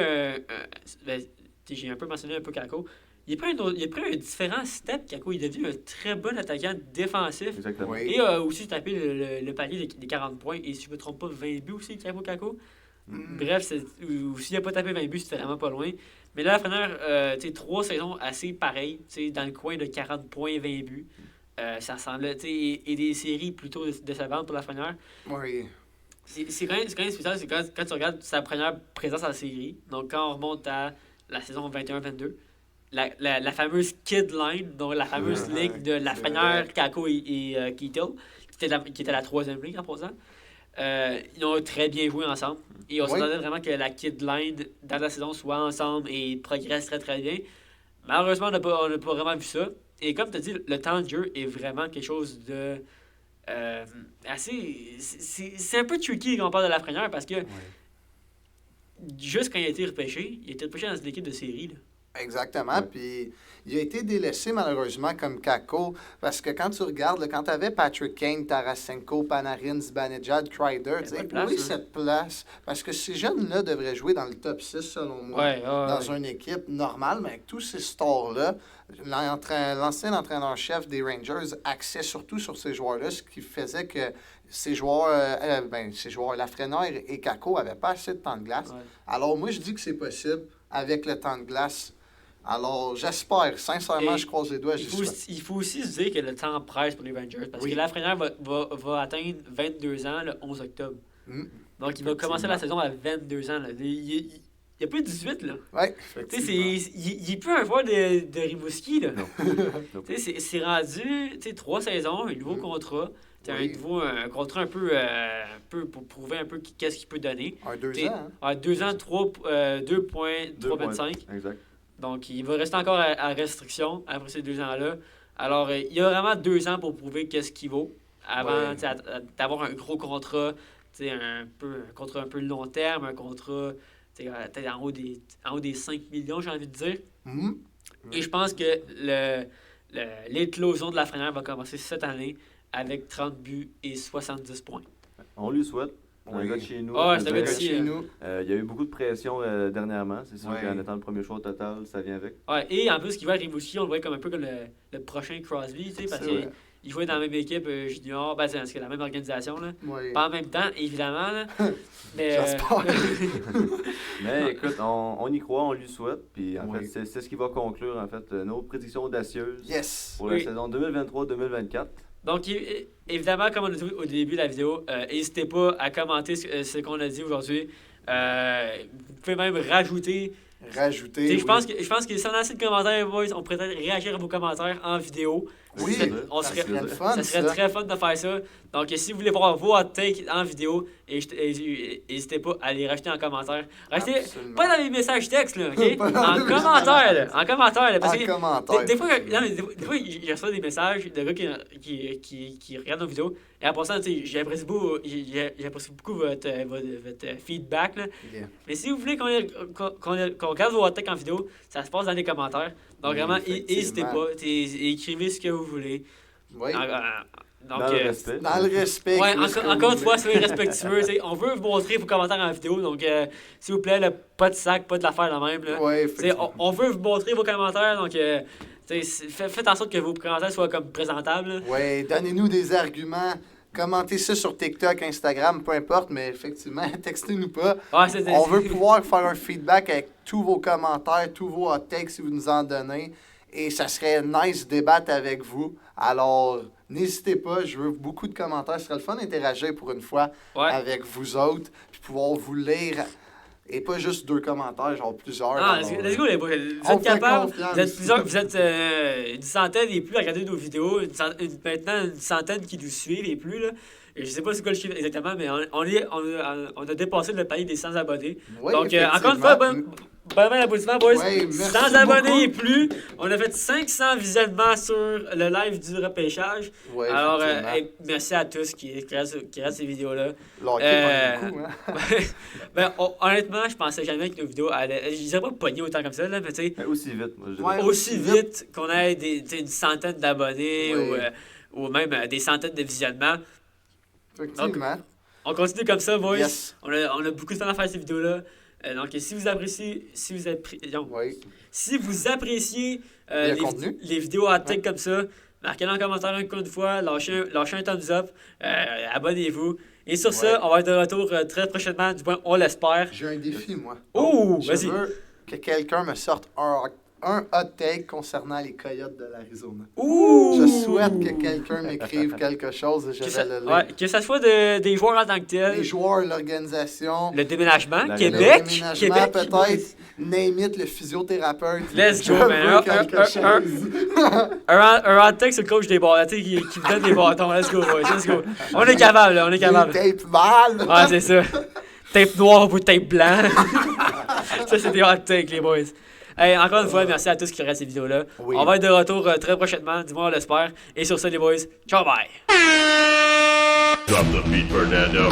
[SPEAKER 1] j'ai un peu mentionné un peu Caco. Il a pris un différent step, Caco. Il est devenu un très bon attaquant défensif.
[SPEAKER 2] Exactement.
[SPEAKER 3] Oui.
[SPEAKER 1] Et aussi tapé le palier des 40 points. Et si je ne me trompe pas, 20 buts aussi, Caco. Bref, ou s'il n'a pas tapé 20 buts, c'était vraiment pas loin. Mais là, Lafrenière, 3 saisons assez pareilles, dans le coin de 40 points, 20 buts. Ça semblait, et des séries plutôt décevantes pour Lafrenière.
[SPEAKER 3] Oui.
[SPEAKER 1] C'est quand même spécial, c'est quand tu regardes sa première présence en série. Donc, quand on remonte à la saison 21-22, la fameuse Kid Line, donc la fameuse ligue de Lafrenière, Caco et Keatle, qui était la 3e ligue en passant. Ils ont très bien joué ensemble. Et on s'attendait vraiment que la Kid Line, dans la saison, soit ensemble et progresse très très bien. Malheureusement, on n'a pas vraiment vu ça. Et comme tu as dit, le temps de jeu est vraiment quelque chose de assez... C'est un peu tricky quand on parle de Lafrenière parce que juste quand il a été repêché dans une équipe de série. Là.
[SPEAKER 3] Exactement. Puis il a été délaissé malheureusement comme Caco parce que quand tu regardes, quand tu avais Patrick Kane, Tarasenko, Panarin, Zibanejad, Kreider, cette place, parce que ces jeunes-là devraient jouer dans le top 6 selon moi, dans une équipe normale, mais avec tous ces stars-là, l'ancien entraîneur-chef des Rangers axait surtout sur ces joueurs-là, ce qui faisait que ces joueurs, Lafrenière et Caco n'avaient pas assez de temps de glace. Ouais. Alors moi, je dis que c'est possible avec le temps de glace. Alors, j'espère. Sincèrement,
[SPEAKER 1] Et
[SPEAKER 3] je croise les doigts. J'y souhaite.
[SPEAKER 1] Il faut aussi se dire que le temps presse pour les Rangers parce
[SPEAKER 3] Oui.
[SPEAKER 1] que Lafrenière va atteindre 22 ans le 11 octobre.
[SPEAKER 3] Mm.
[SPEAKER 1] Donc, il va commencer la saison à 22 ans. Là. Il n'y a pas 18, là.
[SPEAKER 3] Ouais.
[SPEAKER 1] Tu sais, il est plus un joueur de Rimouski, là.
[SPEAKER 2] Non.
[SPEAKER 1] Tu sais, c'est rendu, tu sais, 3 saisons, un nouveau contrat. Tu
[SPEAKER 3] Oui.
[SPEAKER 1] un contrat un peu pour prouver un peu qu'est-ce qu'il peut donner.
[SPEAKER 3] Un 2
[SPEAKER 1] T'sais,
[SPEAKER 3] ans.
[SPEAKER 1] Ouais, 2 ans, 2,325.
[SPEAKER 2] Exact.
[SPEAKER 1] Donc, il va rester encore à restriction après ces 2 ans-là. Alors, il y a vraiment 2 ans pour prouver qu'est-ce qu'il vaut avant
[SPEAKER 3] Ouais.
[SPEAKER 1] t'sais, d'avoir un gros contrat, un contrat un peu long terme, un contrat peut-être en haut des 5 millions, j'ai envie de dire.
[SPEAKER 3] Mm.
[SPEAKER 1] Et je pense que l'éclosion de Lafrenière va commencer cette année avec 30 buts et 70 points.
[SPEAKER 2] On lui souhaite. Un
[SPEAKER 3] Oui.
[SPEAKER 2] gars de chez nous.
[SPEAKER 1] Ah,
[SPEAKER 2] je
[SPEAKER 1] c'est un
[SPEAKER 2] dirais.
[SPEAKER 1] gars de chez
[SPEAKER 3] Chez nous.
[SPEAKER 2] Il y a eu beaucoup de pression dernièrement. C'est sûr
[SPEAKER 3] Ouais.
[SPEAKER 2] qu'en étant le premier choix au total, ça vient avec.
[SPEAKER 1] Ouais, et en plus, qu'il va à Rimouski, on le voit comme un peu comme le prochain Crosby, tu sais, parce
[SPEAKER 3] C'est vrai.
[SPEAKER 1] qu'il jouait dans la même équipe junior, c'est la même organisation, là.
[SPEAKER 3] Oui.
[SPEAKER 1] Pas en même temps, évidemment, là. Mais,
[SPEAKER 3] J'espère.
[SPEAKER 2] Mais écoute, on y croit, on lui souhaite. Puis en
[SPEAKER 3] Oui.
[SPEAKER 2] fait, c'est ce qui va conclure en fait nos prédictions audacieuses
[SPEAKER 3] Yes.
[SPEAKER 2] pour
[SPEAKER 1] Oui.
[SPEAKER 2] la saison 2023-2024.
[SPEAKER 1] Donc, évidemment, comme on a dit au début de la vidéo, n'hésitez pas à commenter ce qu'on a dit aujourd'hui. Vous pouvez même rajouter.
[SPEAKER 3] Rajouter.
[SPEAKER 1] Tu sais,
[SPEAKER 3] oui.
[SPEAKER 1] je pense que si on a assez de commentaires, boys, on pourrait peut-être réagir à vos commentaires en vidéo.
[SPEAKER 3] Oui,
[SPEAKER 1] On
[SPEAKER 3] ça
[SPEAKER 1] serait-
[SPEAKER 3] serait le fun,
[SPEAKER 1] Ça serait
[SPEAKER 3] ça.
[SPEAKER 1] très fun de faire ça. Donc, si vous voulez voir vos hot takes en vidéo, n'hésitez pas à les rajouter en commentaire. Restez
[SPEAKER 3] Absolument.
[SPEAKER 1] pas dans les messages textes, là, OK?
[SPEAKER 3] Pas dans
[SPEAKER 1] En
[SPEAKER 3] les
[SPEAKER 1] commentaire, là. En commentaire, là, parce que
[SPEAKER 3] En commentaire.
[SPEAKER 1] des fois, non, mais des fois, je reçois des messages de gars qui regardent nos vidéos. Et en passant, tu sais, j'apprécie beaucoup votre feedback, là.
[SPEAKER 3] Yeah.
[SPEAKER 1] Mais si vous voulez qu'on regarde vos hot takes en vidéo, ça se passe dans les commentaires. Donc,
[SPEAKER 3] Oui,
[SPEAKER 1] vraiment,
[SPEAKER 3] effectivement.
[SPEAKER 1] n'hésitez pas. Écrivez ce que vous voulez.
[SPEAKER 3] Oui.
[SPEAKER 1] Donc,
[SPEAKER 2] Dans le respect.
[SPEAKER 3] Dans le respect.
[SPEAKER 1] ouais,
[SPEAKER 3] Chris, comme
[SPEAKER 1] encore une
[SPEAKER 3] vous
[SPEAKER 1] fois,
[SPEAKER 3] voulez.
[SPEAKER 1] soyez respectueux. T'sais, on veut vous montrer vos commentaires en vidéo. Donc, s'il vous plaît, là, pas de sac, pas de l'affaire la même. Là.
[SPEAKER 3] Ouais,
[SPEAKER 1] T'sais,
[SPEAKER 3] effectivement.
[SPEAKER 1] on veut vous montrer vos commentaires. Donc, faites en sorte que vos commentaires soient comme présentables. là.
[SPEAKER 3] Ouais, donnez-nous des arguments. Commentez ça sur TikTok, Instagram, peu importe, mais effectivement, textez-nous pas.
[SPEAKER 1] Ouais, c'est-
[SPEAKER 3] On veut pouvoir faire un feedback avec tous vos commentaires, tous vos hot takes si vous nous en donnez. Et ça serait nice de débattre avec vous. Alors, n'hésitez pas, je veux beaucoup de commentaires. Ce serait le fun d'interagir pour une fois
[SPEAKER 1] Ouais.
[SPEAKER 3] avec vous autres, puis pouvoir vous lire. Et pas juste 2 commentaires, genre plusieurs.
[SPEAKER 1] Ah,
[SPEAKER 3] Alors,
[SPEAKER 1] let's go, les boys. Vous
[SPEAKER 3] on
[SPEAKER 1] êtes
[SPEAKER 3] fait
[SPEAKER 1] capables.
[SPEAKER 3] confiance.
[SPEAKER 1] Vous êtes une centaine et plus à regarder nos vidéos. Maintenant, une centaine qui nous suivent et plus. Là. Et je sais pas c'est quoi le chiffre exactement, mais on a dépassé le palier des 100 abonnés.
[SPEAKER 3] Oui,
[SPEAKER 1] Donc, encore une fois, bon aboutissement, boys.
[SPEAKER 3] Ouais, merci
[SPEAKER 1] 100 abonnés
[SPEAKER 3] beaucoup.
[SPEAKER 1] et plus. On a fait 500 visionnements sur le live du repêchage.
[SPEAKER 3] Ouais,
[SPEAKER 1] Alors,
[SPEAKER 3] effectivement.
[SPEAKER 1] merci à tous qui regardent ces vidéos-là.
[SPEAKER 3] L'hockey,
[SPEAKER 1] euh,
[SPEAKER 3] pas beaucoup, hein?
[SPEAKER 1] Ben, honnêtement, je pensais jamais que nos vidéos allaient. Je dirais pas pogner autant comme ça, là, mais tu sais,
[SPEAKER 2] Mais aussi vite, moi je dirais.
[SPEAKER 3] Ouais.
[SPEAKER 1] aussi vite qu'on ait une centaine d'abonnés
[SPEAKER 3] Oui.
[SPEAKER 1] ou même des centaines de visionnements.
[SPEAKER 3] Effectivement.
[SPEAKER 1] On continue comme ça, boys.
[SPEAKER 3] Yes.
[SPEAKER 1] On a beaucoup de temps à faire ces vidéos-là. Donc, si vous appréciez,
[SPEAKER 3] Oui.
[SPEAKER 1] si vous appréciez
[SPEAKER 3] Le contenu.
[SPEAKER 1] les vidéos à tech comme ça, marquez-le en commentaire encore une fois, lâchez un thumbs up, abonnez-vous. Et sur
[SPEAKER 3] Ouais.
[SPEAKER 1] ça, on va être de retour très prochainement, du moins on l'espère.
[SPEAKER 3] J'ai un défi, moi.
[SPEAKER 1] Oh,
[SPEAKER 3] Je
[SPEAKER 1] vas-y.
[SPEAKER 3] veux que quelqu'un me sorte un hot take concernant les Coyotes de l'Arizona.
[SPEAKER 1] Ouh!
[SPEAKER 3] Je souhaite que quelqu'un m'écrive quelque chose et je vais le lire.
[SPEAKER 1] Ouais, que ça soit des joueurs en tant que
[SPEAKER 3] Les
[SPEAKER 1] tels,
[SPEAKER 3] joueurs, l'organisation,
[SPEAKER 1] le déménagement,
[SPEAKER 2] La-
[SPEAKER 1] Québec,
[SPEAKER 3] le déménagement,
[SPEAKER 1] Québec,
[SPEAKER 3] peut-être, name it, le physiothérapeute.
[SPEAKER 1] Let's
[SPEAKER 3] Je
[SPEAKER 1] go, man.
[SPEAKER 3] veux quelque chose.
[SPEAKER 1] un hot take sur le coach des bâtons, tu sais, qui vous donne des bâtons. Let's go, boys, let's go. On est capable, là, on est capable.
[SPEAKER 3] Des tapes mal.
[SPEAKER 1] Ouais, c'est ça. Tape noir au bout de tape blanc. Ça, c'est des hot takes, les boys. Hey, encore une fois, merci à tous qui regardent ces vidéos-là.
[SPEAKER 3] Oui.
[SPEAKER 1] On va être de retour très prochainement, du moins on l'espère. Et sur ça, les boys, ciao, bye!
[SPEAKER 4] Drop the beat, Fernando.